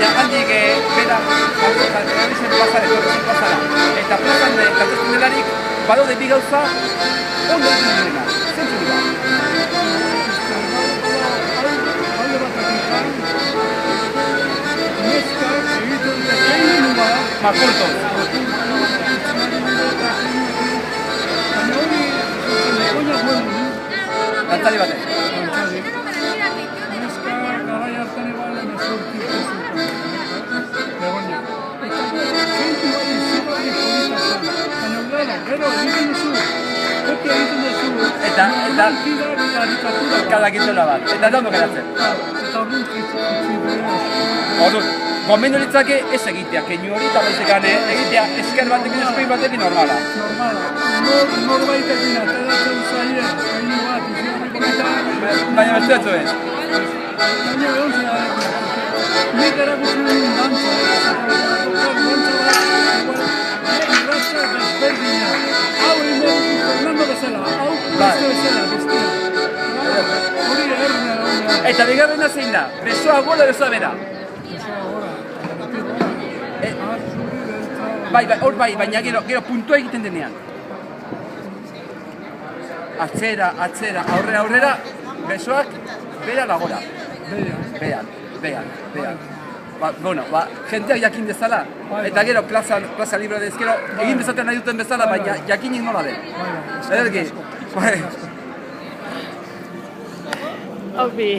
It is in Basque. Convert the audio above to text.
baina handik bera Patrizen plazara. Eta plazan galtzen delarik, badaude bi gauza, ondo egin direna. Zentzu dira? Alde batetik, neskak egiten dute traininga. Makulto. Baina hori, oina joan du. Dantzari batek. Neska garai hartan ebalen ezortik ezutan. Begonia. Eta kentu hori zibarri polita zen. Baina gero egiten duzu, kopia egiten duzu. Eta karikatura bat. Kadakitura bat. Eta ondo geratzen. Eta orduan kitzi behar. Orduan, gomendu litzake ez egitea, keinu hori eta baizekan egitea esker batekin, eskuin batekin normala. Normala. Norbaitekin ateratzen zaie, keinu bat, izigarri polita. Baina besteatzu ez. Baina egon zera, nik erakutzen duen dantza bat, irratza desberdina. Hau egin Fernando bezala, hau beste bezala, bestea. Hori erna. Eta bigarrena zein da, besoa gola besoa bera. Hor bai, baina gero puntua egiten denean. Atzera, aurrera, besoak bera lagora. Behan. Bueno, jenteak jakin dezala, eta gero plaza libre dezkero, egin bezaten nahi duten bezala, baina jakinik nola den. Ederki? Obi.